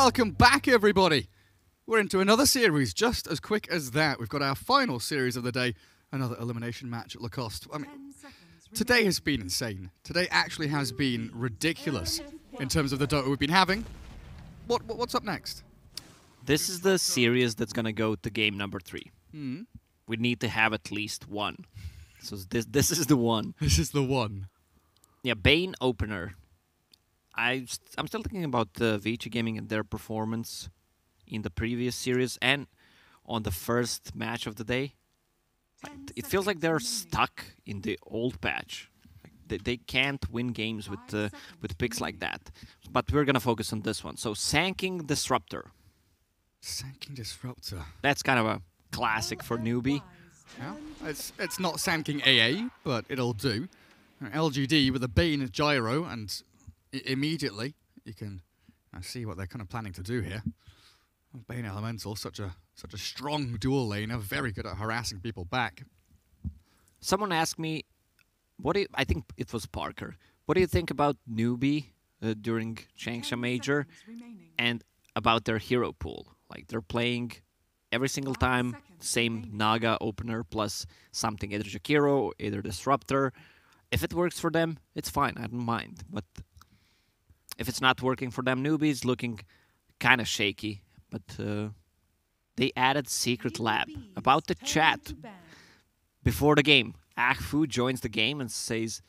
welcome back everybody. We're into another series just as quick as that. We've got our final series of the day, another elimination match at Lacoste. I mean, today has been insane. Today actually has been ridiculous in terms of the Dota we've been having. What's up next? This is the series that's going to go to game number 3. Hmm. We need to have at least one. So this is the one. This is the one. Yeah, Bane opener. I'm still thinking about VG Gaming and their performance in the previous series and on the first match of the day. It feels like they're stuck in the old patch. Like they can't win games with picks like that. But we're gonna focus on this one. So Sanking Disruptor. Sanking Disruptor. That's kind of a classic for Newbee. Yeah, it's not Sanking AA, but it'll do. LGD with a Bane gyro, and immediately you can see what they're kind of planning to do here. Bane Elemental, such a strong dual laner, very good at harassing people back. Someone asked me, I think it was Parker. What do you think about Newbee during Changsha Major and about their hero pool? Like they're playing every single time same Naga opener plus something, either Jakiro, either Disruptor. If it works for them, it's fine. I don't mind. But if it's not working for them, Newbee's looking kind of shaky. But they added Secret Lab. About the chat before the game, Ahfu joins the game and says,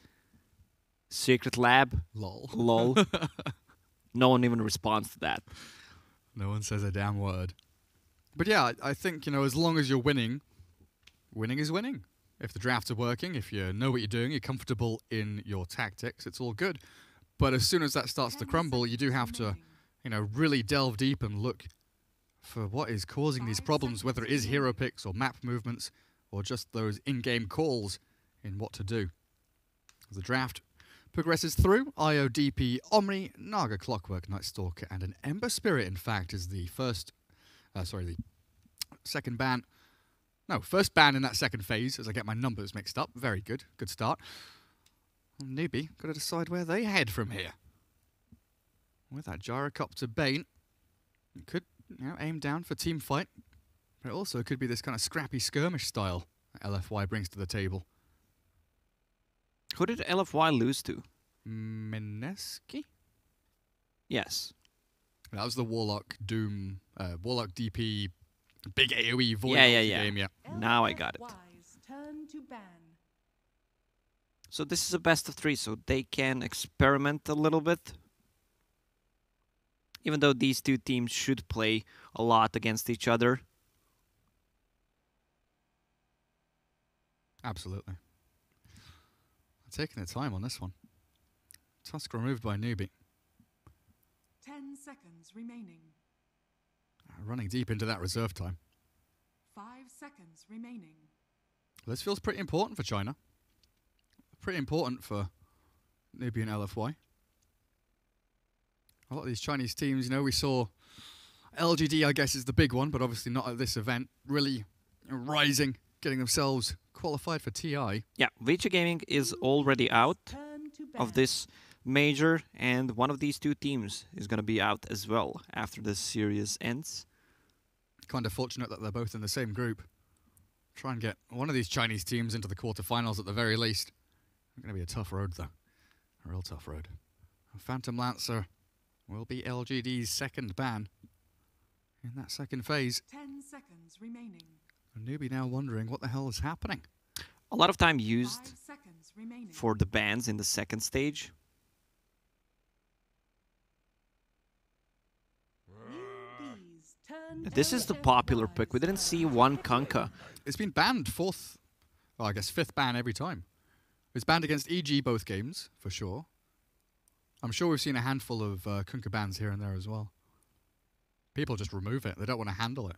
Secret Lab, Lol. lol. No one even responds to that. No one says a damn word. But yeah, I think, as long as you're winning, winning is winning. If the drafts are working, if you know what you're doing, you're comfortable in your tactics, it's all good. But as soon as that starts to crumble, you do have to, really delve deep and look for what is causing these problems, whether it is hero picks or map movements or just those in-game calls in what to do. As the draft progresses through, IO, DP, Omni, Naga, Clockwork, Night Stalker, and an Ember Spirit, in fact, is the first... the second ban. No, first ban in that second phase, as I get my numbers mixed up. Very good. Good start. Newbee, got to decide where they head from here. With that Gyrocopter Bane, it could aim down for team fight, but it also could be this kind of scrappy skirmish style that LFY brings to the table. Who did LFY lose to? Mineski? Yes. That was the Warlock Doom, Warlock DP, big AoE void game, yeah. Now I got it. So this is a best of 3, so they can experiment a little bit. Even though these two teams should play a lot against each other. Absolutely. Taking the time on this one. Tusk removed by Newbee. 10 seconds remaining. Running deep into that reserve time. 5 seconds remaining. This feels pretty important for China. Pretty important for Newbee and LFY. A lot of these Chinese teams, we saw LGD, I guess, is the big one, but obviously not at this event. Really rising, getting themselves qualified for TI. Yeah, VG Gaming is already out of this major, and one of these two teams is going to be out as well after this series ends. Kind of fortunate that they're both in the same group. Try and get one of these Chinese teams into the quarterfinals at the very least. It's going to be a tough road, though. A real tough road. Phantom Lancer will be LGD's second ban in that second phase. 10 seconds remaining. And Newbee now wondering what the hell is happening. A lot of time used for the bans in the second stage. This is the popular pick. We didn't see one Kunkka. It's been banned fifth ban every time. It's banned against EG both games, for sure. I'm sure we've seen a handful of Kunkka bans here and there as well. People just remove it. They don't want to handle it.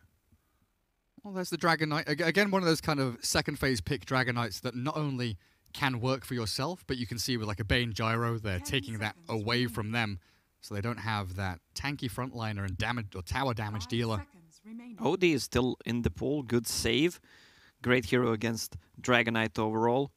Well, there's the Dragon Knight. Again, one of those kind of second phase pick Dragon Knights that not only can work for yourself, but you can see with like a Bane Gyro, they're taking that away from them. So they don't have that tanky frontliner and damage or tower damage dealer. OD is still in the pool. Good save. Great hero against Dragon Knight overall.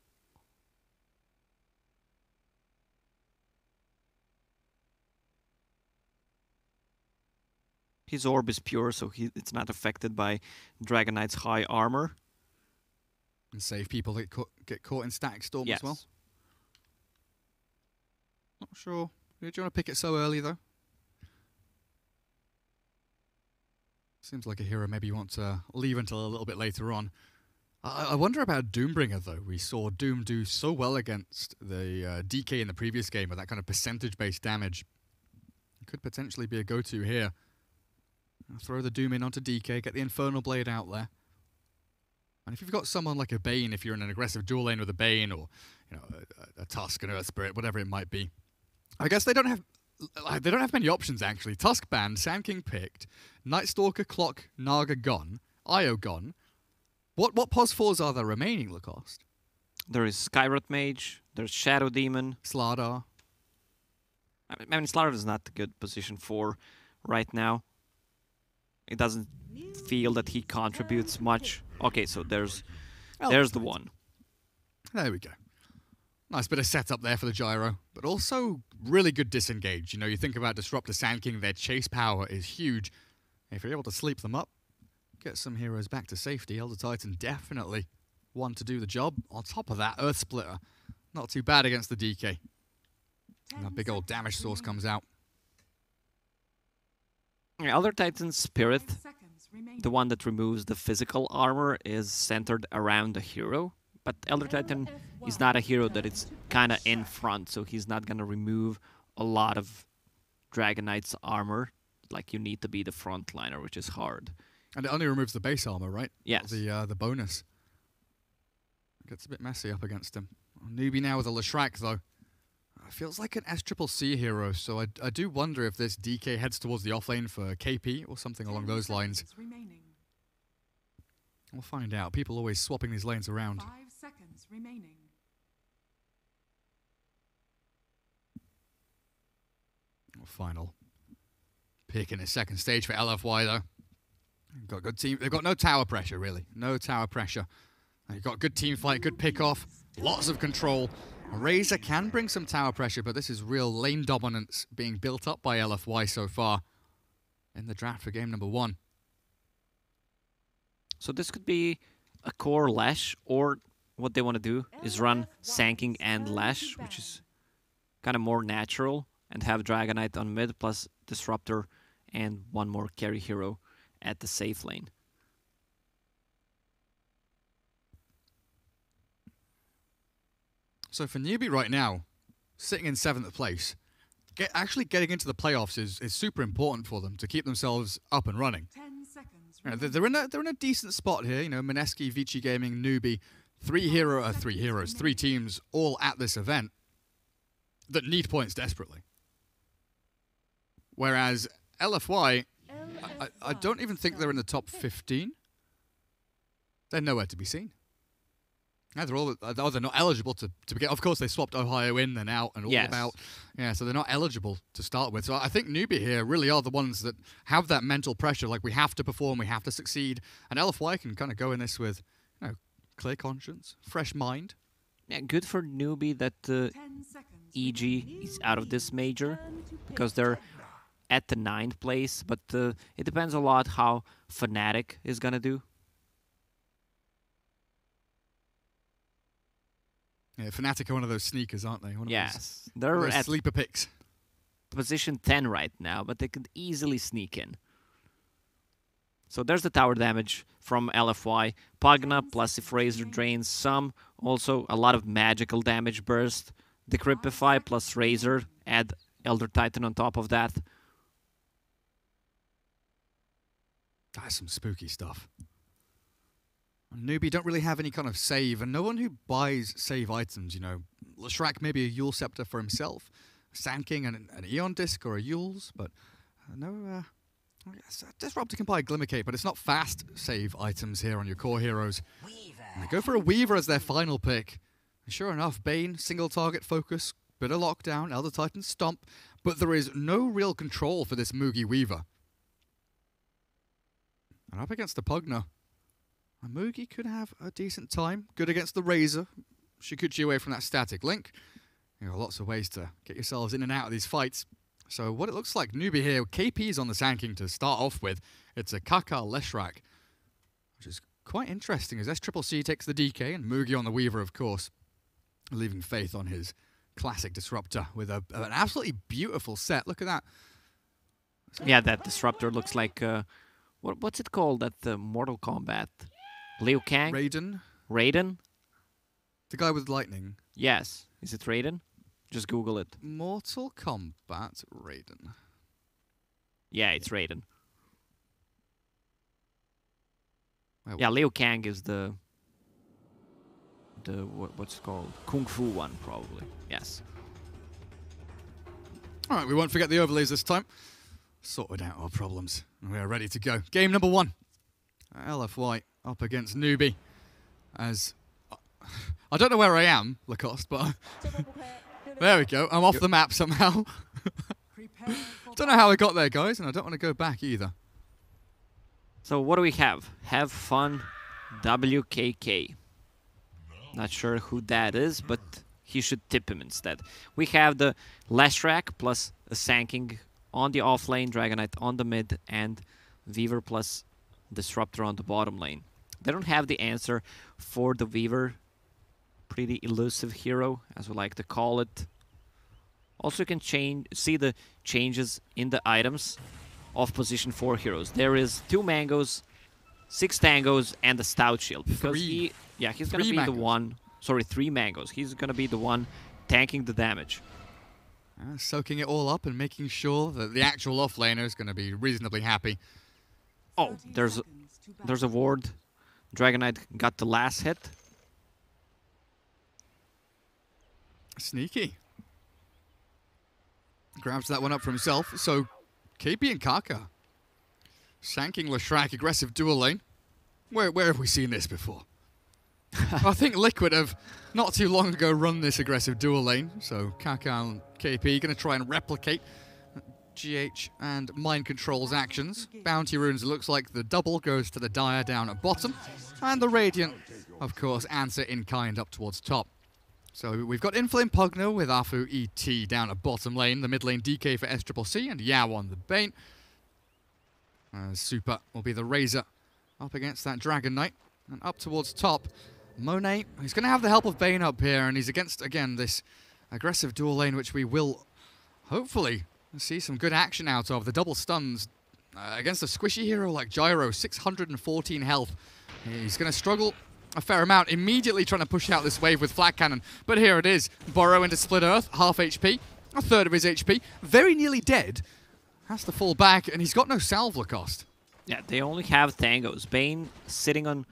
His orb is pure, so it's not affected by Dragon Knight's high armor. And save people that get caught in static storm Yes. as well. Not sure. Do you want to pick it so early, though? Seems like a hero maybe you want to leave until a little bit later on. I wonder about Doombringer, though. We saw Doom do so well against the DK in the previous game with that kind of percentage-based damage. It could potentially be a go-to here. Throw the Doom in onto DK, get the Infernal Blade out there. And if you've got someone like a Bane, if you're in an aggressive dual lane with a Bane, or a Tusk, an Earth Spirit, whatever it might be, I guess they don't have many options actually. Tusk banned, Sand King picked, Night Stalker, Clock, Naga gone, Io gone. What pos 4s are there remaining, Lacoste? There is Skywrath Mage, there's Shadow Demon. Slardar. I mean, Slardar is not a good position for right now. It doesn't feel that he contributes much. Okay, so there's the one. There we go. Nice bit of setup there for the gyro, but also really good disengage. You know, you think about Disruptor Sand King, their chase power is huge. If you're able to sleep them up, get some heroes back to safety. Elder Titan definitely one to do the job. On top of that, Earth Splitter, not too bad against the DK. And that big old damage source comes out. Elder Titan's Spirit, 5 seconds remaining. the one that removes the physical armor, is centered around the hero. But Elder Titan is not a hero that is kind of in front, so he's not going to remove a lot of Dragon Knight's armor. Like, you need to be the frontliner, which is hard. And it only removes the base armor, right? Yes. The bonus. Gets a bit messy up against him. Newbie now with a Leshrac, though. Feels like an SCCC hero, so I do wonder if this DK heads towards the offlane for KP or something along those lines. Remaining. We'll find out. People always swapping these lanes around. 5 seconds remaining. Final pick in the second stage for LFY, though. They've got a good team. They've got no tower pressure, really. No tower pressure. They've got good team fight, good pick off, lots of control. Razor can bring some tower pressure, but this is real lane dominance being built up by LFY so far in the draft for game number 1. So this could be a core Lash, or what they want to do is run Sand King and Lash, which is kind of more natural, and have Dragon Knight on mid, plus Disruptor and one more carry hero at the safe lane. So for Newbee right now, sitting in 7th place, actually getting into the playoffs is super important for them to keep themselves up and running. 10 seconds You know, remaining. they're in a decent spot here. You know, Mineski, Vici Gaming, Newbee, three teams all at this event that need points desperately. Whereas LFY, I don't even think they're in the top 15. They're nowhere to be seen. Yeah, they're not eligible to begin. Of course, they swapped Ohio in, then out, and all Yes. about. Yeah, so they're not eligible to start with. So I think Newbee here really are the ones that have that mental pressure, like we have to perform, we have to succeed. And LFY can kind of go in this with, clear conscience, fresh mind. Yeah, good for Newbee that 10 seconds EG is out of this major, because they're at the 9th place, but it depends a lot how Fnatic is gonna do. Yeah, Fnatic are one of those sneakers, aren't they? One of Yes, those, they're those at sleeper picks. position 10 right now, but they could easily sneak in. So there's the tower damage from LFY. Pugna plus if Razor drains some. Also a lot of magical damage burst. Decrypify plus Razor. Add Elder Titan on top of that. That's some spooky stuff. Newbee don't really have any kind of save, and no one who buys save items, Leshrac maybe a Yule Scepter for himself, Sand King and an Eon Disc or a Yule's, but Disruptor can buy a Glimmercape, but it's not fast save items here on your core heroes. And they go for a Weaver as their final pick. And sure enough, Bane, single target focus, bit of lockdown, Elder Titan stomp, but there is no real control for this Mugi Weaver. And up against the Pugna, Mugi could have a decent time. Good against the Razor. Shikuchi away from that static link. Lots of ways to get yourselves in and out of these fights. So what it looks like, Newbee here, KP's on the Sanking to start off with. It's a Kaka Leshrak, which is quite interesting as SCCC takes the DK and Mugi on the Weaver, of course, leaving Faith on his classic Disruptor with an absolutely beautiful set. Look at that. Yeah, that Disruptor looks like... what's it called at the Mortal Kombat? Liu Kang? Raiden. Raiden? The guy with lightning. Yes. Is it Raiden? Just Google it. Mortal Kombat Raiden. Yeah, it's Raiden. Well, Yeah, Liu Kang is the what's it called? Kung Fu one, probably. Yes. all right, we won't forget the overlays this time. Sorted out our problems. We are ready to go. Game number 1. LFY up against Newbee. As I don't know where I am, Lacoste, but there we go. I'm off the map somehow. Don't know how I got there, guys, and I don't want to go back either. So what do we have? Have fun, WKK. Not sure who that is, but he should tip him instead. We have the Leshrak plus a Sanking on the off lane, Dragonite on the mid, and Weaver plus Disruptor on the bottom lane. They don't have the answer for the Weaver. Pretty elusive hero, as we like to call it. Also, you can see the changes in the items of position 4 heroes. There is 2 mangoes, 6 tangos, and a stout shield. Because he's gonna be the one. Sorry, 3 mangoes. He's gonna be the one tanking the damage. Soaking it all up and making sure that the actual offlaner is going to be reasonably happy. Oh, there's a ward. Dragonite got the last hit. Sneaky. Grabs that one up for himself. So, KP and Kaka. Sanking Leshrak, aggressive dual lane. Where have we seen this before? I think Liquid have not too long ago run this aggressive dual lane. So, Kaka and KP going to try and replicate GH and Mind Control's actions. Bounty Runes, it looks like the double goes to the Dire down at bottom. And the Radiant, of course, answer in kind up towards top. So we've got Inflame Pugno with Afu ET down at bottom lane. The mid lane DK for SCCC and Yao on the Bane. Super will be the Razor up against that Dragon Knight. And up towards top, Monet, he's going to have the help of Bane up here. And he's against, again, this aggressive dual lane, which we will hopefully see some good action out of. The double stuns against a squishy hero like Gyro, 614 health. He's going to struggle a fair amount, immediately trying to push out this wave with Flat Cannon. But here it is. Burrow into Split Earth, half HP, a third of his HP. Very nearly dead. Has to fall back, and he's got no salve, Lacoste. Yeah, they only have tangos. Bane sitting on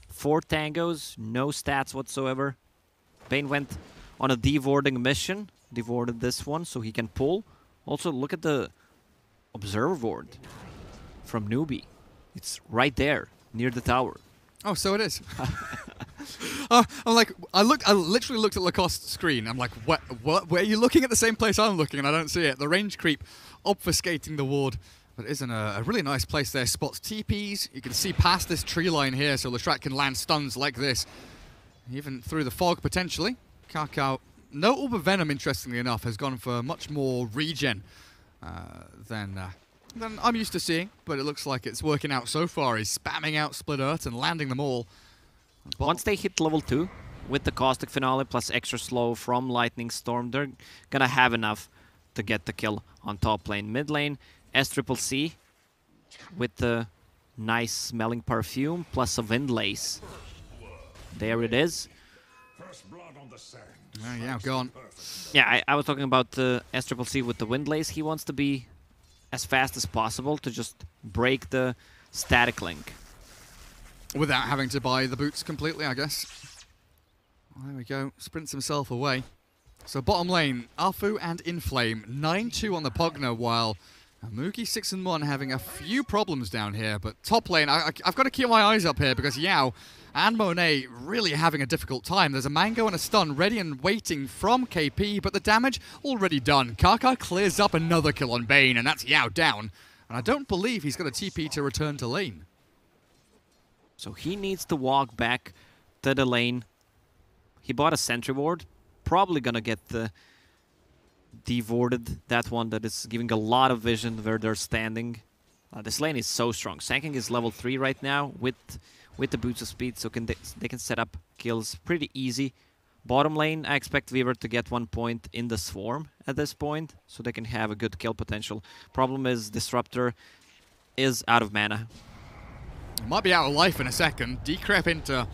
4 tangos, no stats whatsoever. Bane went on a devording mission, devorded this one so he can pull. Also, look at the Observer Ward from Newbee. It's right there, near the tower. Oh, so it is. I'm like, I literally looked at Lacoste's screen. I'm like, what? Where are you looking at the same place I'm looking? And I don't see it. The range creep obfuscating the ward. But it is in a really nice place there. Spots TPs. You can see past this tree line here, so Leshrak can land stuns like this. Even through the fog, potentially. Kakao, no Orb of Venom, interestingly enough, has gone for much more regen than I'm used to seeing, but it looks like it's working out so far. He's spamming out Split Earth and landing them all. Once they hit level 2, with the Caustic Finale plus extra slow from Lightning Storm, they're gonna have enough to get the kill on top lane. Mid lane, SCCC with the nice smelling perfume plus a Windlace. There it is. Oh, yeah, gone. Yeah, I was talking about the SCCC with the Windlace. He wants to be as fast as possible to just break the static link. Without having to buy the boots completely, I guess. Well, there we go. Sprints himself away. So bottom lane, Afu and Inflame. 9-2 on the Pugno, while Mugi 6-1 having a few problems down here. But top lane, I've got to keep my eyes up here because Yao and Monet really having a difficult time. There's a Mango and a stun ready and waiting from KP, but the damage already done. Kaka clears up another kill on Bane, and that's Yao down. And I don't believe he's got a TP to return to lane. So he needs to walk back to the lane. He bought a sentry ward. Probably gonna get the devorded that one that is giving a lot of vision where they're standing. This lane is so strong. Sanking is level 3 right now with the boots of speed, so they can set up kills pretty easy. Bottom lane, I expect Weaver to get 1 point in the Swarm at this point, so they can have a good kill potential. Problem is Disruptor is out of mana. Might be out of life in a second. Decrep into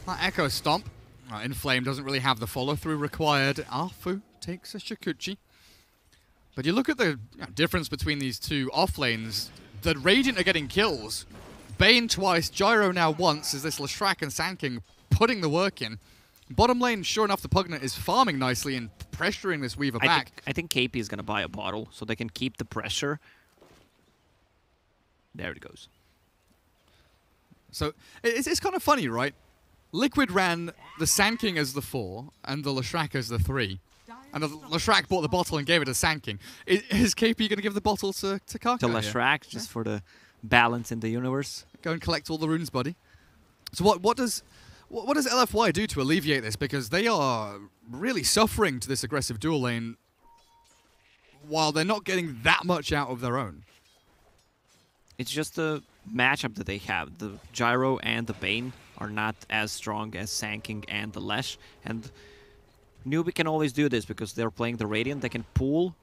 Echo Stomp. Inflame doesn't really have the follow-through required. Arfu takes a Shikuchi. But you look at the difference between these two off lanes. The Radiant are getting kills. Bane twice, Gyro now once, as this Leshrac and Sanking putting the work in. Bottom lane, sure enough, the Pugna is farming nicely and pressuring this Weaver back. I think KP is going to buy a bottle so they can keep the pressure. There it goes. So it's kind of funny, right? Liquid ran the Sanking as the 4 and the Leshrac as the 3. And the Leshrac bought the bottle and gave it to Sanking. Is KP going to give the bottle to Kaka? To Leshrac, just for the balance in the universe. Go and collect all the runes, buddy. So what does LFY do to alleviate this? Because they are really suffering to this aggressive dual lane while they're not getting that much out of their own. It's just the matchup that they have. The Gyro and the Bane are not as strong as Sanking and the Lesh. And Newbee can always do this because they're playing the Radiant. They can pull.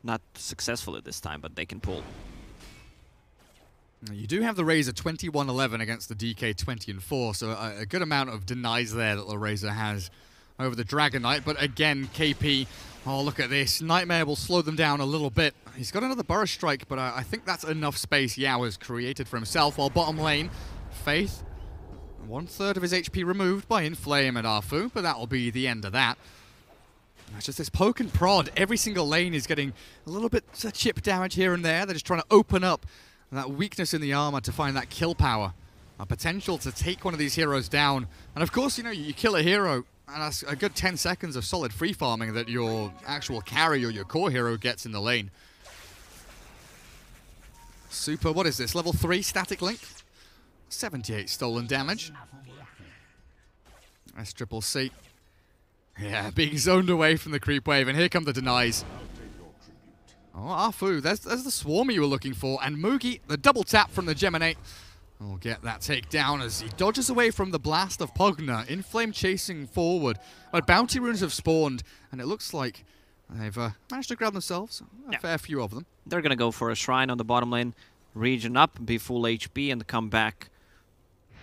Not successfully this time, but they can pull. You do have the Razor 21-11 against the DK 20-4, so a good amount of denies there that the Razor has over the Dragon Knight. But again, KP, oh, look at this. Nightmare will slow them down a little bit. He's got another Burrow Strike, but I think that's enough space Yao has created for himself. While bottom lane, Faith, 1/3 of his HP removed by Inflame and Arfu, but that'll be the end of that. It's just this poke and prod. Every single lane is getting a little bit of chip damage here and there. They're just trying to open up that weakness in the armor to find that kill power. A potential to take one of these heroes down. And of course, you know, you kill a hero, and that's a good 10 seconds of solid free farming that your actual carry or your core hero gets in the lane. Super, what is this? Level 3 static link? 78 stolen damage. SCCC. Yeah, being zoned away from the creep wave, and here come the denies. Oh, Arfu, there's the Swarmy you were looking for, and Mugi, the double tap from the Geminate, will get that takedown as he dodges away from the blast of Pugna. Inflame chasing forward, but bounty runes have spawned, and it looks like they've managed to grab themselves a fair few of them. They're going to go for a Shrine on the bottom lane, regen up, be full HP, and come back.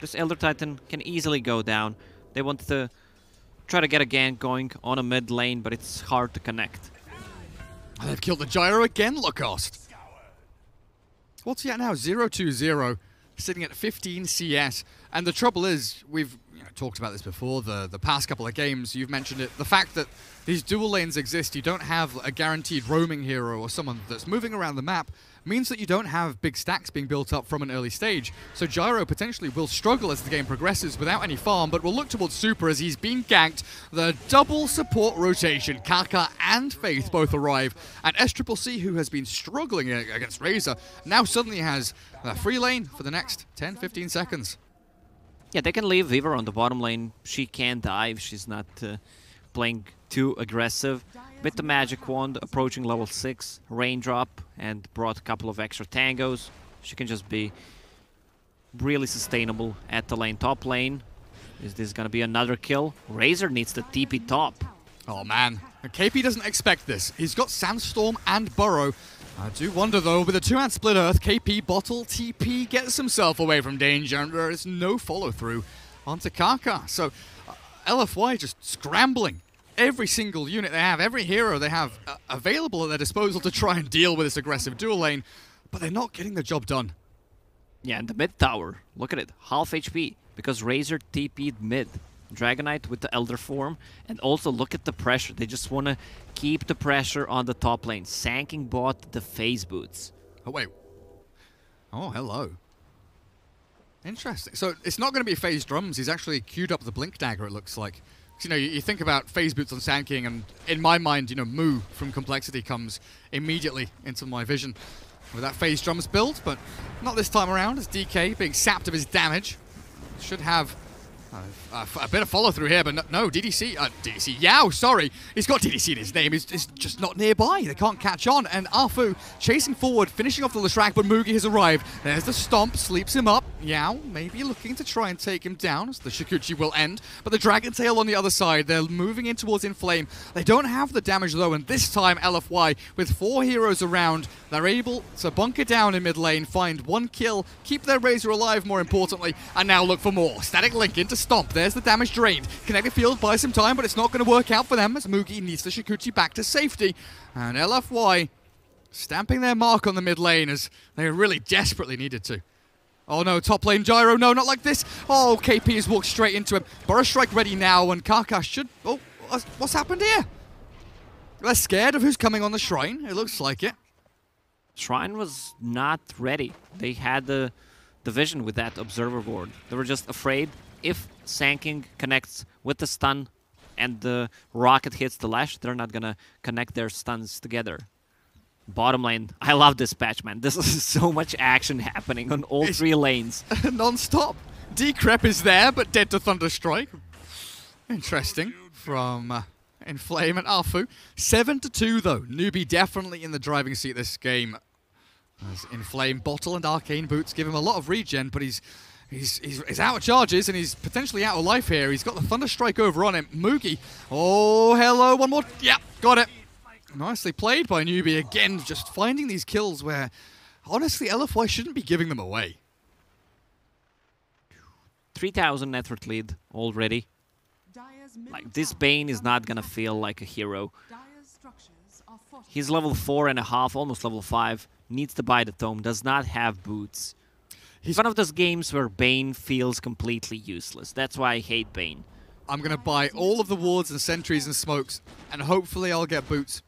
This Elder Titan can easily go down. They want to try to get a gank going on a mid lane, but it's hard to connect. Oh, they've killed the Gyro again, Lacoste. What's he at now? 0-2-0, sitting at 15 CS. And the trouble is, we've talked about this before, the past couple of games, you've mentioned it, the fact that these dual lanes exist, you don't have a guaranteed roaming hero or someone that's moving around the map, means that you don't have big stacks being built up from an early stage. So Gyro potentially will struggle as the game progresses without any farm, but will look towards Super as he's being ganked. The double support rotation, Kaka and Faith both arrive, and SCCC, who has been struggling against Razor, now suddenly has a free lane for the next 10-15 seconds. Yeah, they can leave Weaver on the bottom lane. She can dive. She's not playing too aggressive. With the Magic Wand, approaching level 6, Raindrop, and brought a couple of extra tangos. She can just be really sustainable at the lane. Top lane, is this going to be another kill? Razor needs the TP top. Oh man, KP doesn't expect this. He's got Sandstorm and Burrow. I do wonder though, with a two-hand split earth, KP bottle TP gets himself away from danger, and there is no follow-through onto Kaka. So LFY just scrambling. Every single unit they have, every hero they have available at their disposal to try and deal with this aggressive dual lane, but they're not getting the job done. Yeah, and the mid tower, look at it, half HP, because Razor TP'd mid. Dragon Knight with the Elder form, and also look at the pressure. They just want to keep the pressure on the top lane. Sanking bought the phase boots. Oh, wait. Oh, hello. Interesting. So it's not going to be phase drums. He's actually queued up the Blink Dagger, it looks like. You know, you think about phase boots on Sanking, and in my mind, you know, Moo from Complexity comes immediately into my vision with that phase drums build, but not this time around, as DK being sapped of his damage. Should have A bit of follow through here, but no, DDC, DDC Yao, sorry. He's got DDC in his name, he's just not nearby. They can't catch on, and Arfu chasing forward, finishing off the Leshrac, but Mugi has arrived. There's the stomp, sleeps him up. Yao maybe looking to try and take him down, as the Shikuchi will end, but the Dragon Tail on the other side, they're moving in towards Inflame. They don't have the damage though, and this time LFY, with 4 heroes around, they're able to bunker down in mid lane, find 1 kill, keep their Razor alive more importantly, and now look for more. Static Link into Stomp, there's the damage drained. Connected Field buys some time, but it's not going to work out for them as Mugi needs the Shikuchi back to safety. And LFY stamping their mark on the mid lane as they really desperately needed to. Oh no, top lane Gyro, no, not like this. Oh, KP has walked straight into him. Burrow Strike ready now, and Kaka should... Oh, what's happened here? They're scared of who's coming on the Shrine, it looks like it. Shrine was not ready. They had the vision with that Observer Ward. They were just afraid if Sanking connects with the stun and the rocket hits the Lash, they're not gonna connect their stuns together. Bottom lane, I love this patch, man. This is so much action happening on all 3 lanes. Non-stop. Decrep is there, but dead to Thunderstrike. Interesting from Inflame and Arfu. 7-2 though. Newbee definitely in the driving seat this game. As Inflame, Bottle and Arcane Boots give him a lot of regen, but he's out of charges and he's potentially out of life here. He's got the Thunderstrike over on him. Mugi. Oh, hello. One more. Yeah, got it. Nicely played by Newbee. Again, just finding these kills where, honestly, LFY shouldn't be giving them away. 3,000 net worth lead already. Like, this Bane is not gonna feel like a hero. He's level 4.5, almost level 5. Needs to buy the tome. Does not have boots. He's one of those games where Bane feels completely useless. That's why I hate Bane. I'm going to buy all of the wards and sentries and smokes, and hopefully I'll get boots.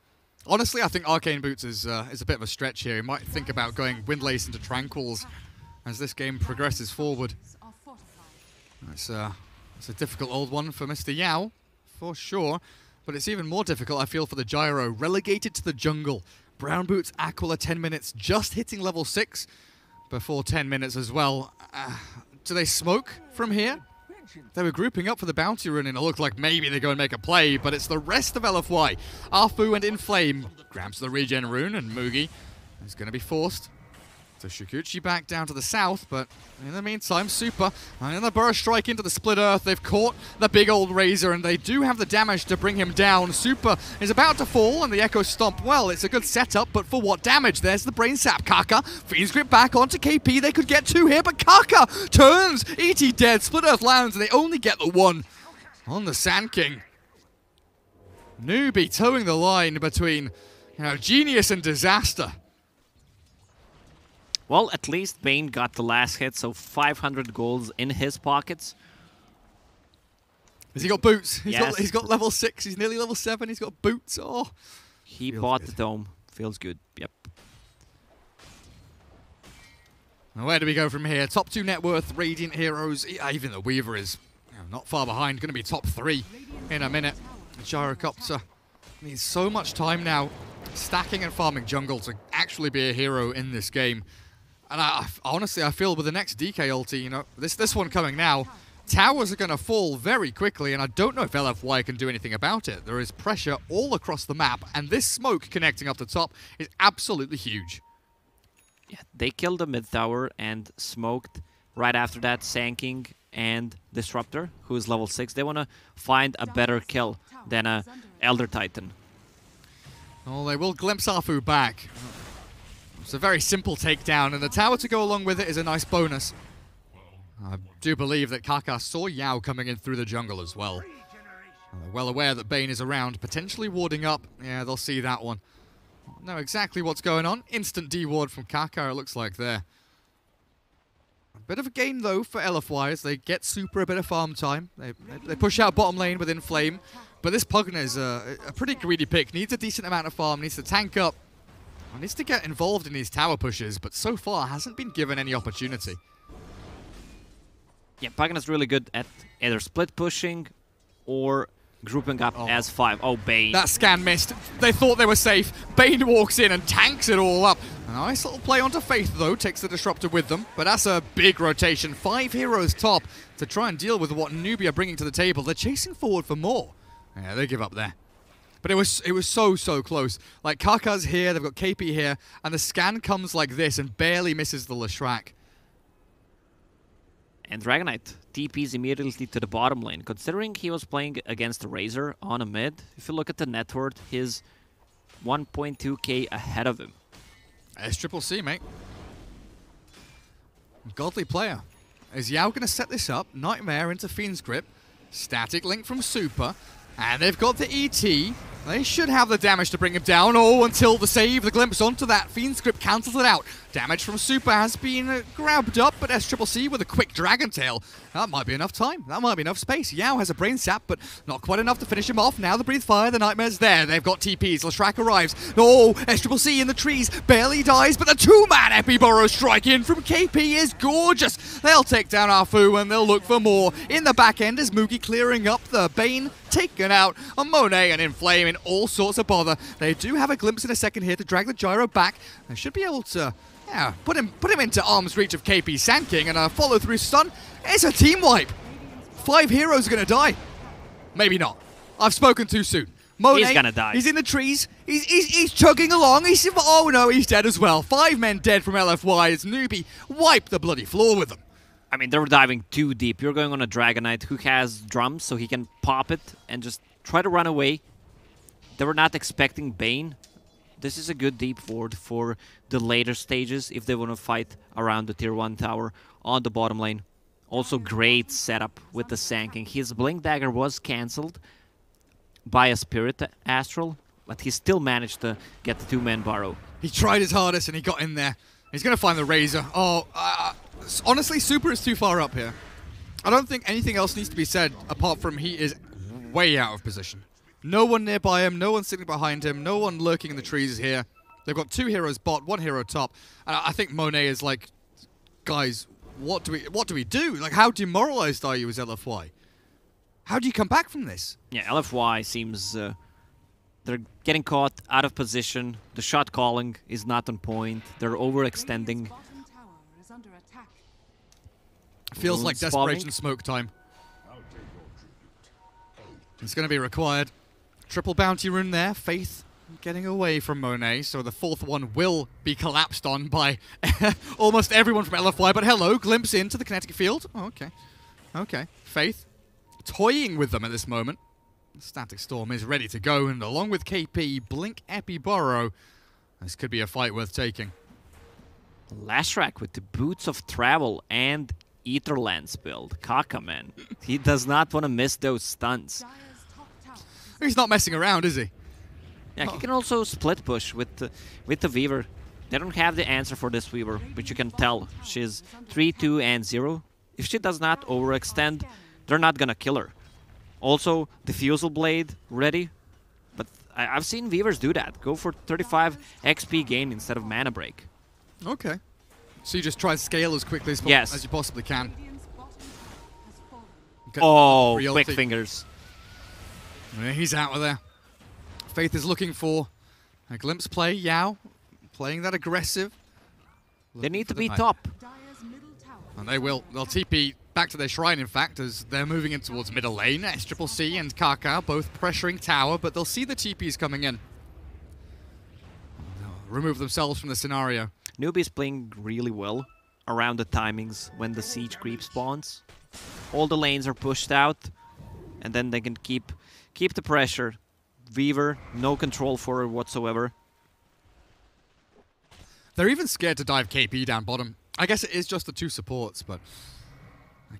Honestly, I think Arcane Boots is a bit of a stretch here. He might think about going Windlace into Tranquils as this game progresses forward. It's a difficult old one for Mr. Yao, for sure. But it's even more difficult, I feel, for the Gyro. Relegated to the jungle. Brown Boots, Aquila, 10 minutes, just hitting level 6 before 10 minutes as well. Do they smoke from here? They were grouping up for the bounty run, and it looked like maybe they go and make a play, but it's the rest of LFY. Arfu and Inflame grabs the regen rune, and Mugi is going to be forced to Shikuchi back down to the south, but in the meantime, Super and the Burrow Strike into the Split Earth. They've caught the big old Razor, and they do have the damage to bring him down. Super is about to fall, and the Echo Stomp, well, it's a good setup, but for what damage? There's the Brain Sap. Kaka, Fiend's Grip back onto KP. They could get 2 here, but Kaka turns. ET dead. Split Earth lands, and they only get the 1 on the Sand King. Newbee towing the line between, genius and disaster. Well, at least Bane got the last hit, so 500 goals in his pockets. Has he got boots? Yes. He's got level 6. He's nearly level 7. He's got boots. Oh, he bought the dome. Feels good. Yep. Now where do we go from here? Top 2 net worth, Radiant heroes. Even the Weaver is not far behind. Going to be top 3 in a minute. The Gyrocopter needs so much time now, stacking and farming jungle to actually be a hero in this game. And honestly, I feel with the next DK ulti, this one coming now, towers are going to fall very quickly, and I don't know if LFY can do anything about it. There is pressure all across the map, and this smoke connecting up the top is absolutely huge. Yeah, they killed the mid tower and smoked right after that Sanking and Disruptor, who is level 6. They want to find a better kill than a Elder Titan. Oh, they will glimpse Arfu back. It's a very simple takedown, and the tower to go along with it is a nice bonus. I do believe that Kaka saw Yao coming in through the jungle as well. They're well aware that Bane is around, potentially warding up. Yeah, they'll see that one. Know exactly what's going on. Instant D-ward from Kaka, it looks like there. A bit of a gain, though, for LFY as they get Super a bit of farm time. They push out bottom lane with Inflame. But this Pugna is a pretty greedy pick. Needs a decent amount of farm, needs to tank up. Needs to get involved in these tower pushes, but so far hasn't been given any opportunity. Yeah, Pugna's really good at either split pushing or grouping up as 5. Oh, Bane. That scan missed. They thought they were safe. Bane walks in and tanks it all up. A nice little play onto Faith, though, takes the Disruptor with them, but that's a big rotation. 5 heroes top to try and deal with what Newbee are bringing to the table. They're chasing forward for more. Yeah, they give up there. But it was so close. Like, Kaka's here, they've got KP here, and the scan comes like this and barely misses the Leshrac. And Dragonite TPs immediately to the bottom lane. Considering he was playing against the Razor on a mid, if you look at the net worth, he's 1.2k ahead of him. SCCC, mate. Godly player. Is Yao going to set this up? Nightmare into Fiend's Grip. Static Link from Super. And they've got the ET. They should have the damage to bring him down. Oh, until the save, the glimpse onto that. Fiend's Grip cancels it out. Damage from Super has been grabbed up, but SCCC with a quick Dragon Tail. That might be enough time. That might be enough space. Yao has a Brain Sap, but not quite enough to finish him off. Now the Breathe Fire, the Nightmare's there. They've got TPs. Leshrac arrives. Oh, SCCC in the trees. Barely dies, but the 2-man Epi Burrow strike in from KP is gorgeous. They'll take down Arfu and they'll look for more. In the back end is Moogie clearing up the Bane. Taken out on Monet and Inflame in all sorts of bother. They do have a glimpse in a second here to drag the Gyro back. They should be able to, yeah, put him into arm's reach of KP Sand King, and a follow-through stun. It's a team wipe. 5 heroes are going to die. Maybe not. I've spoken too soon. Monet, he's going to die. He's in the trees. He's chugging along. Oh no, he's dead as well. 5 men dead from LFY as Newbee wiped the bloody floor with them. I mean, they're diving too deep. You're going on a Dragonite who has drums, so he can pop it and just try to run away. They were not expecting Bane. This is a good deep ward for the later stages if they want to fight around the tier 1 tower on the bottom lane. Also great setup with the Sand King. His Blink Dagger was cancelled by a Spirit Astral, but he still managed to get the 2-man Burrow. He tried his hardest and he got in there. He's going to find the Razor. Oh, honestly, Super is too far up here. I don't think anything else needs to be said apart from he is way out of position. No one nearby him, no one sitting behind him, no one lurking in the trees here. They've got 2 heroes bot, 1 hero top. And I think Monet is like, guys, what do we do? Like, how demoralized are you as LFY? How do you come back from this? Yeah, LFY seems they're getting caught out of position. The shot calling is not on point. They're overextending. Feels like desperation smoke time. It's going to be required. Triple bounty rune there. Faith getting away from Monet, so the 4th one will be collapsed on by almost everyone from LFY. But hello, glimpse into the kinetic field. Oh, okay. Okay. Faith toying with them at this moment. Static Storm is ready to go, and along with KP, Blink Epi Burrow, this could be a fight worth taking. Leshrac with the Boots of Travel and Etherlands build. Kaka, man. He does not want to miss those stunts. He's not messing around, is he? Yeah, he can also split push with the Weaver. They don't have the answer for this Weaver, but you can tell she's 3, 2, and 0. If she does not overextend, they're not gonna kill her. Also, Diffusal Blade ready, but I've seen Weavers do that. Go for 35 XP gain instead of mana break. Okay. So you just try and scale as quickly as, as you possibly can. Oh, quick fingers. Yeah, he's out of there. Faith is looking for a glimpse play. Yao playing that aggressive. They need to be top. And they will. They'll TP back to their shrine, in fact, as they're moving in towards middle lane. SCCC and Kaka both pressuring tower, but they'll see the TPs coming in. They'll remove themselves from the scenario. Newbee's playing really well around the timings when the siege creep spawns. All the lanes are pushed out, and then they can keep the pressure. Weaver, no control for her whatsoever. They're even scared to dive KP down bottom. I guess it is just the 2 supports, but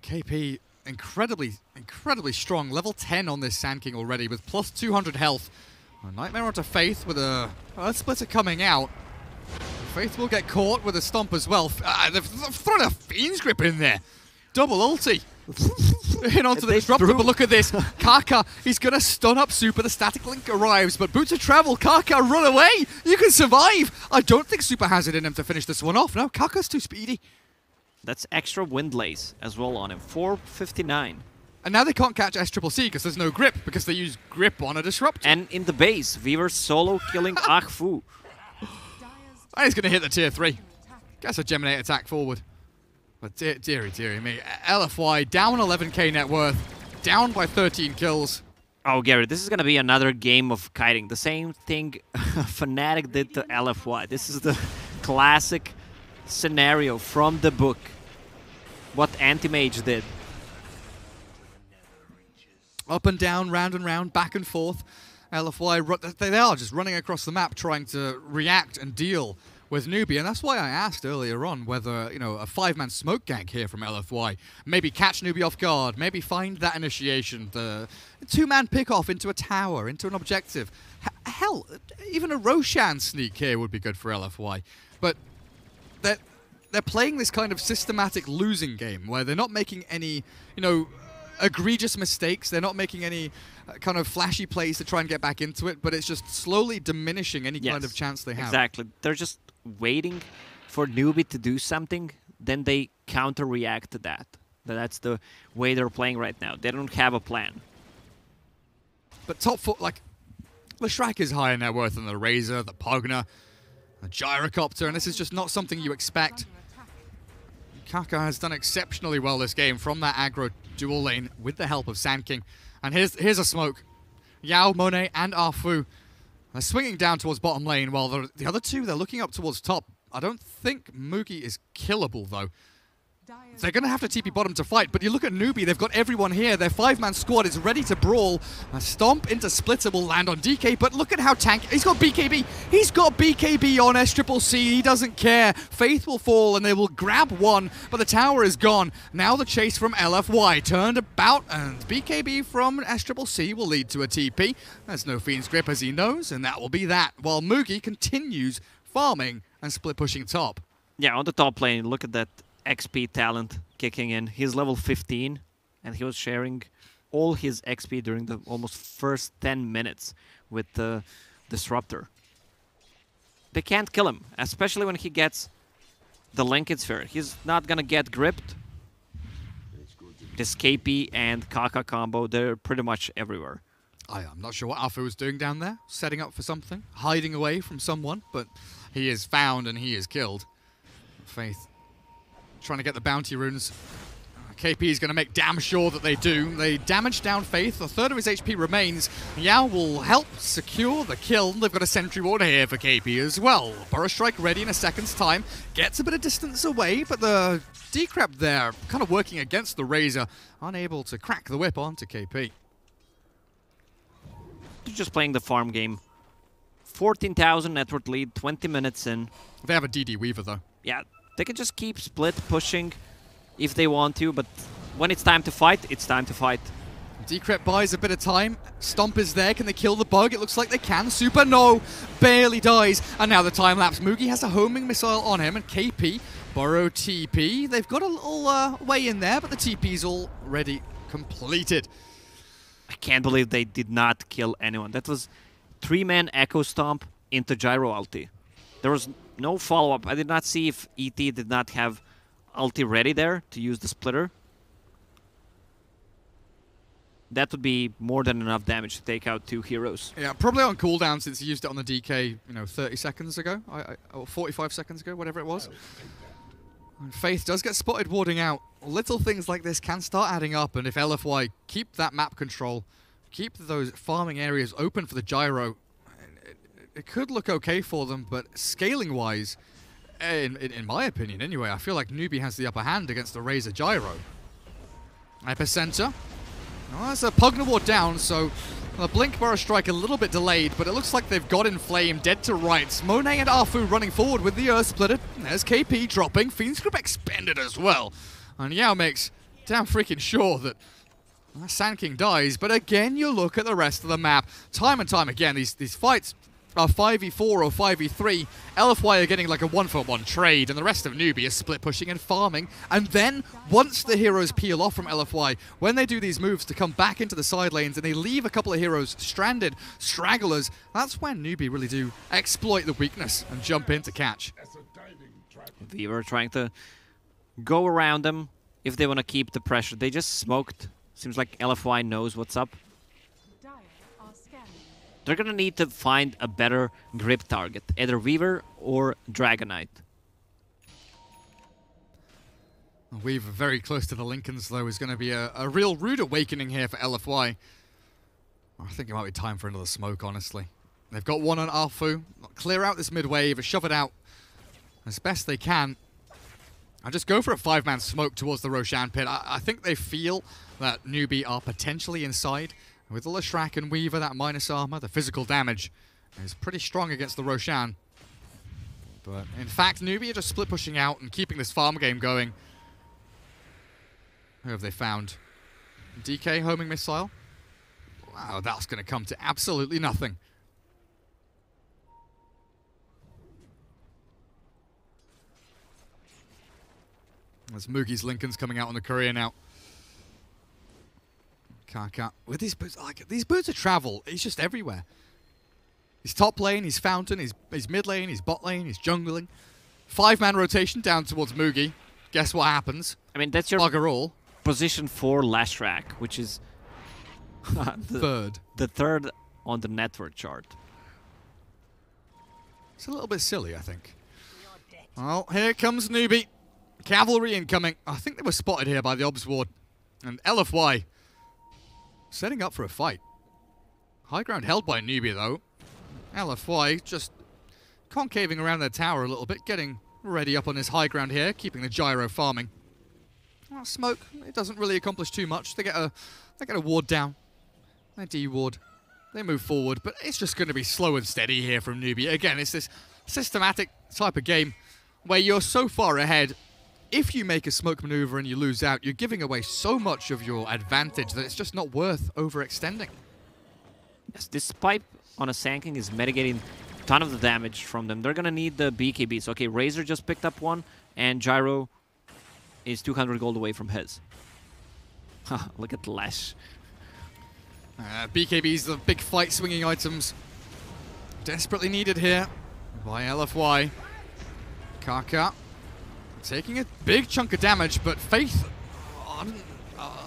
KP incredibly strong. Level 10 on this Sand King already with plus 200 health. A Nightmare onto Faith with a Splitter coming out. Faith will get caught with a stomp as well. They've thrown a Fiend's Grip in there. Double ulti. In onto the Disruptor, but look at this. Kaka, he's going to stun up Super. The Static Link arrives, but Boots of Travel, Kaka, run away. You can survive. I don't think Super has it in him to finish this one off. No, Kaka's too speedy. That's extra Windlace as well on him. 459. And now they can't catch SCCC because there's no grip, because they use grip on a Disruptor. And in the base, Weaver solo killing Ahfu. And he's going to hit the tier 3. Gets a Geminate attack forward. But dearie me. LFY down 11k net worth. Down by 13 kills. Oh, Gary, this is going to be another game of kiting. The same thing Fnatic did to LFY. This is the classic scenario from the book. What Anti-Mage did. Up and down, round and round, back and forth. LFY, they are just running across the map trying to react and deal with Newbee, and that's why I asked earlier on whether, you know, a 5-man smoke gank here from LFY, maybe catch Newbee off guard, maybe find that initiation, the 2-man pick-off into a tower, into an objective. Hell, even a Roshan sneak here would be good for LFY, but they're playing this kind of systematic losing game where they're not making any, you know, egregious mistakes. They're not making any kind of flashy plays to try and get back into it, but it's just slowly diminishing any kind of chance they have. Exactly. They're just waiting for Newbee to do something, then they counter-react to that. That's the way they're playing right now. They don't have a plan. But top 4, like, the Shrike is higher net worth than the Razor, the Pugna, the Gyrocopter, and this is just not something you expect. Kaka has done exceptionally well this game from that aggro dual lane with the help of Sand King. And here's a smoke. Yao, Monet, and Arfu are swinging down towards bottom lane, while the other two, they're looking up towards top. I don't think Moogie is killable, though. They're going to have to TP bottom to fight, but you look at Newbee, they've got everyone here. Their 5-man squad is ready to brawl. A stomp into Splitter will land on DK, but look at how he's got BKB. He's got BKB on SCCC. He doesn't care. Faith will fall, and they will grab one, but the tower is gone. Now the chase from LFY turned about, and BKB from SCCC will lead to a TP. There's no Fiend's Grip, as he knows, and that will be that, while Moogie continues farming and split pushing top. Yeah, on the top lane, look at that XP talent kicking in. He's level 15, and he was sharing all his XP during the almost first 10 minutes with the Disruptor. They can't kill him, especially when he gets the Linked Sphere. He's not gonna get gripped. This KP and Kaka combo, they're pretty much everywhere. I'm not sure what Alpha was doing down there, setting up for something, hiding away from someone, but he is found and he is killed. Faith trying to get the bounty runes. KP is going to make damn sure that they do. They damage down Faith. A third of his HP remains. Yao will help secure the kill. They've got a sentry ward here for KP as well. Burrow Strike ready in a second's time. Gets a bit of distance away, but the Decrep there kind of working against the Razor. Unable to crack the whip onto KP. Just playing the farm game. 14,000 net worth lead, 20 minutes in. They have a DD Weaver though. Yeah, they can just keep split pushing if they want to, but when it's time to fight, it's time to fight. Decrep buys a bit of time. Stomp is there. Can they kill the bug? It looks like they can. Super, no. Barely dies. And now the time lapse. Moogie has a homing missile on him, and KP, Burrow TP. They've got a little way in there, but the TP's already completed. I can't believe they did not kill anyone. That was 3-man Echo Stomp into Gyro ulti. There was no follow-up. I did not see if ET did not have ulti ready there to use the splitter. That would be more than enough damage to take out 2 heroes. Yeah, probably on cooldown since he used it on the DK, 30 seconds ago, or 45 seconds ago, whatever it was. And Faith does get spotted warding out. Little things like this can start adding up, and if LFY keep that map control, keep those farming areas open for the Gyro, it could look okay for them, but scaling-wise, in my opinion anyway, I feel like Newbee has the upper hand against the Razor Gyro. Epicenter. Well, that's a Pugna ward down, so the Blink Burrow Strike a little bit delayed, but it looks like they've got Inflame dead to rights. Monet and Arfu running forward with the Earth Splitter. There's KP dropping. Fiend's Grip expended as well. And Yao makes damn freaking sure that Sand King dies, but again, you look at the rest of the map. Time and time again, these fights are 5v4 or 5v3. LFY are getting like a 1-for-1 trade, and the rest of Newbee is split pushing and farming. And then, once the heroes peel off from LFY, when they do these moves to come back into the side lanes and they leave a couple of heroes stranded, stragglers, that's when Newbee really do exploit the weakness and jump in to catch. We were trying to go around them if they want to keep the pressure. They just smoked. Seems like LFY knows what's up. Dire are scanning. They're gonna need to find a better grip target, either Weaver or Dragonite. Weaver very close to the Lincolns, though, is going to be a real rude awakening here for LFY. I think it might be time for another smoke, honestly. They've got one on Alfu. Clear out this mid wave, shove it out as best they can. And just go for a 5-man smoke towards the Roshan pit. I think they feel that Newbee are potentially inside. With the Leshrac and Weaver, that minus armor, the physical damage is pretty strong against the Roshan. But in fact, Newbee are just split pushing out and keeping this farm game going. Who have they found? DK homing missile? Wow, that's going to come to absolutely nothing. There's Mugi's Lincoln's coming out on the courier now. Kaka. With these boots, like these boots of travel, he's just everywhere. He's top lane, he's fountain, he's mid lane, he's bot lane, he's jungling. 5-man rotation down towards Mugi. Guess what happens? I mean, that's your Bugger all. position 4 Leshrac, which is the third on the network chart. It's a little bit silly, I think. Well, here comes Newbee. Cavalry incoming. I think they were spotted here by the Obs Ward. And LFY setting up for a fight. High ground held by Newbee, though. LFY just concaving around their tower a little bit, getting ready up on his high ground here, keeping the gyro farming. Well, smoke, it doesn't really accomplish too much. They get a ward down. They D-ward. They move forward, but it's just going to be slow and steady here from Newbee. Again, it's this systematic type of game where you're so far ahead. If you make a smoke maneuver and you lose out, you're giving away so much of your advantage that it's just not worth overextending. Yes, this pipe on a Sanking is mitigating a ton of the damage from them. They're going to need the BKBs. Okay, Razor just picked up one, and Gyro is 200 gold away from his. Look at Lash. BKBs, the big fight swinging items. Desperately needed here by LFY. Kaka taking a big chunk of damage, but Faith,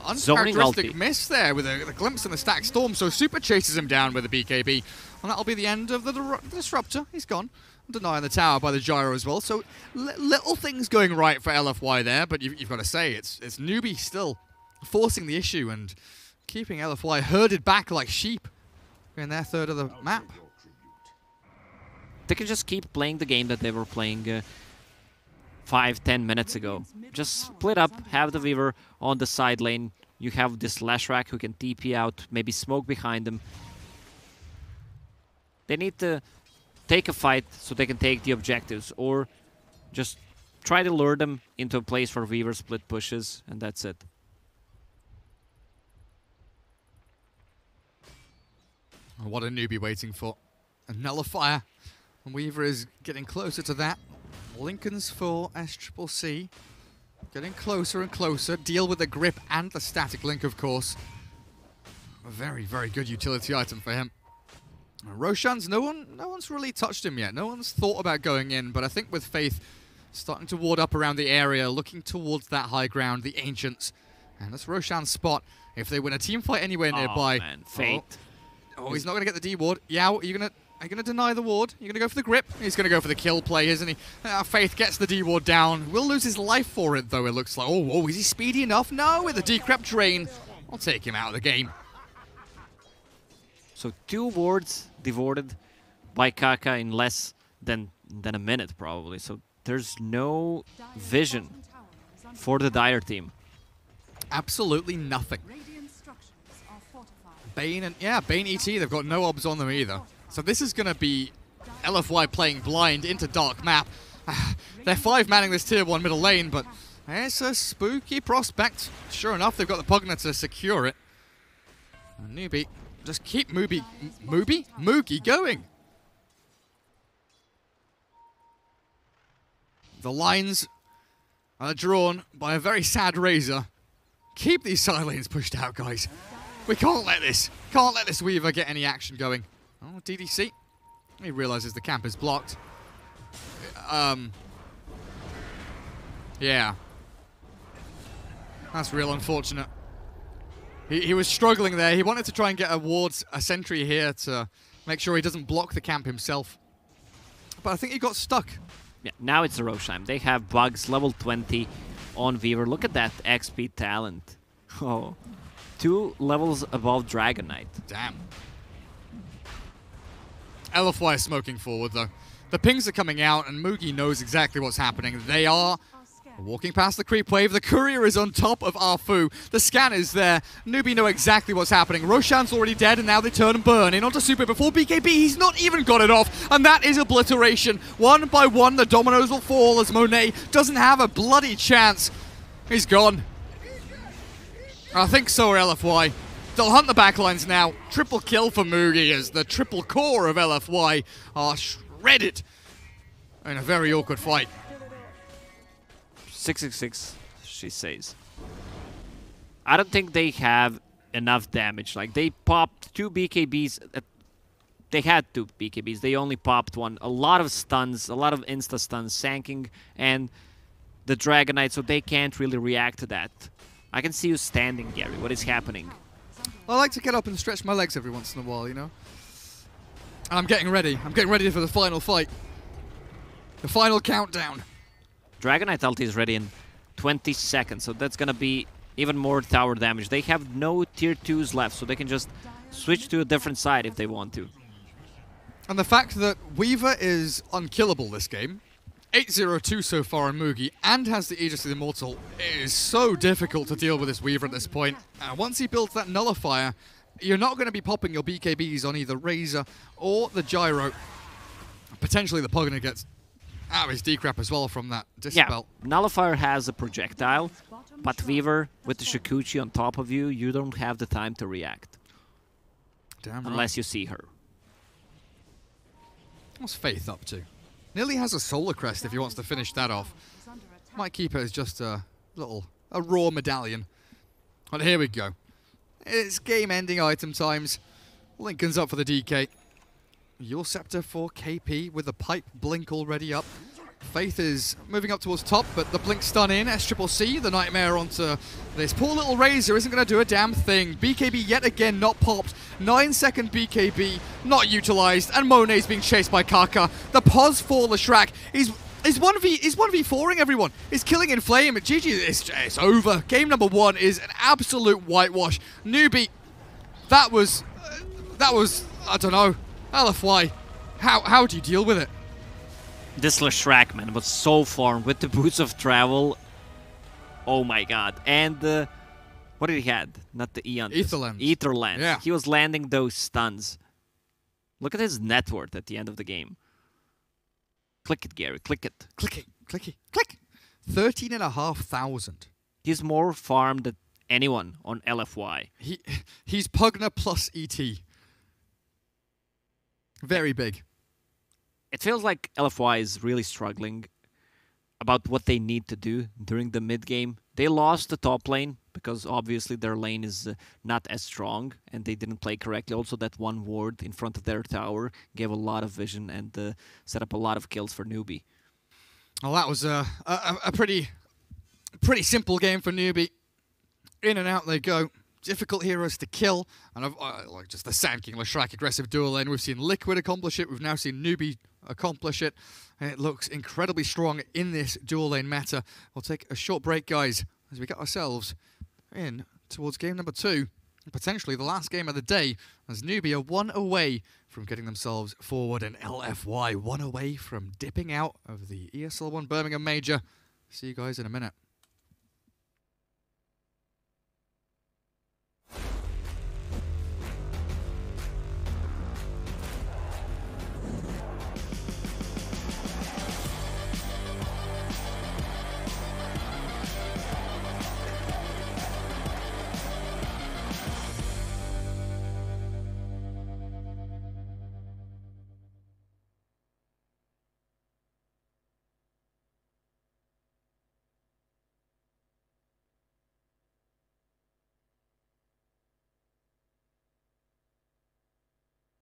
uncharacteristic miss there with a glimpse in the stack storm, so Super chases him down with a BKB, and that'll be the end of the Disruptor. He's gone. Denying the tower by the Gyro as well, so little things going right for LFY there, but you've got to say, it's Newbee still forcing the issue and keeping LFY herded back like sheep in their third of the map. They can just keep playing the game that they were playing 5-10 minutes ago. Just split up, have the Weaver on the side lane. You have this Leshrac who can TP out, maybe smoke behind them. They need to take a fight so they can take the objectives, or just try to lure them into a place where Weaver split pushes, and that's it. What a Newbee waiting for. A nullifier. And Weaver is getting closer to that. Lincolns for SCCC. Getting closer and closer. Deal with the grip and the static link, of course. A very, very good utility item for him. Roshan's, no one's really touched him yet. No one's thought about going in, but I think with Faith starting to ward up around the area, looking towards that high ground, the Ancients. And that's Roshan's spot. If they win a team fight anywhere nearby... Oh, man. Fate. Oh, he's not going to get the D ward. Yao, are you going to deny the ward? You're going to go for the grip? He's going to go for the kill play, isn't he? Faith gets the D ward down. Will lose his life for it, though, it looks like. Oh, is he speedy enough? No, with the decrep drain. I'll take him out of the game. So 2 wards devoured by Kaka in less than a minute, probably. So there's no vision for the Dire team. Absolutely nothing. Bane and Bane ET, they've got no obs on them either. So this is going to be LFY playing blind into dark map. They're 5-manning this tier 1 middle lane, but it's a spooky prospect. Sure enough, they've got the Pugna to secure it. And Newbee, just keep Mugi going. The lines are drawn by a very sad Razor. Keep these side lanes pushed out, guys. We can't let this Weaver get any action going. Oh, DDC. He realizes the camp is blocked. Yeah. That's real unfortunate. He was struggling there. He wanted to try and get a sentry here to Make sure he doesn't block the camp himself. But I think he got stuck. Yeah, now it's the Rosheim. They have Bugs, level 20 on Weaver. Look at that XP talent. Oh, 2 levels above Dragon Knight. Damn. LFY is smoking forward, though. The pings are coming out, and Mugi knows exactly what's happening. They are walking past the creep wave. The courier is on top of Arfu. The scan is there. Newbee know exactly what's happening. Roshan's already dead, and now they turn and burn in onto Super before BKB. He's not even got it off, and that is obliteration. One by one, the dominoes will fall as Monet doesn't have a bloody chance. He's gone. I think so are LFY. They'll hunt the backlines now. Triple kill for Mugi as the triple core of LFY are shredded in a very awkward fight. 666, she says. I don't think they have enough damage. Like, they popped 2 BKBs. They had 2 BKBs. They only popped 1. A lot of stuns, a lot of insta-stuns, Sanking and the Dragon Knight, so they can't really react to that. I can see you standing, Gary. What is happening? I like to get up and stretch my legs every once in a while, you know? And I'm getting ready. I'm getting ready for the final fight. The final countdown. Dragon Knight ulti is ready in 20 seconds, so that's gonna be even more tower damage. They have no tier 2s left, so they can just switch to a different side if they want to. And the fact that Weaver is unkillable this game, 8-0-2 so far on Mugi, and has the Aegis of the Immortal, it is so difficult to deal with this Weaver at this point. Once he builds that Nullifier, you're not going to be popping your BKBs on either Razor or the Gyro. Potentially the Pugna gets out of his decrep as well from that Dispel. Yeah, Nullifier has a projectile, but Weaver, with the Shikuchi on top of you, you don't have the time to react. Damn right. Unless you see her. What's Faith up to? Nearly has a Solar Crest if he wants to finish that off. Might keep it as just a raw medallion. But here we go. It's game-ending item times. Lincoln's up for the DK. Your Scepter for KP with the Pipe Blink already up. Faith is moving up towards top, but the Blink stun in. SCCC, the Nightmare onto this. Poor little Razor isn't going to do a damn thing. BKB yet again not popped. 9-second BKB not utilized, and Monet's being chased by Kaka. The pause for Leshrac is 1v4ing everyone. He's killing in flame. GG, it's over. Game number 1 is an absolute whitewash. Newbee, that was I don't know. LFY, how do you deal with it? This Leshrac, man, was so farmed with the Boots of Travel. Oh my god. And what did he had? Not the Eon. Etherlands. Etherlands. Yeah. He was landing those stuns. Look at his net worth at the end of the game. Click it, Gary. Click it. Clicky, clicky, click. 13,500. He's more farmed than anyone on LFY. He's Pugna plus ET. Very big. It feels like LFY is really struggling about what they need to do during the mid game. They lost the top lane because obviously their lane is not as strong and they didn't play correctly. Also, that one ward in front of their tower gave a lot of vision and set up a lot of kills for Newbee. Well, that was a pretty simple game for Newbee. In and out they go. Difficult heroes to kill, and like just the Sand King Leshrac aggressive dual lane. We've seen Liquid accomplish it. We've now seen Newbee accomplish it. And it looks incredibly strong in this dual lane meta. We'll take a short break, guys, as we get ourselves in towards game number 2, and potentially the last game of the day, as Newbee are 1 away from getting themselves forward, and LFY 1 away from dipping out of the ESL One Birmingham Major. See you guys in a minute.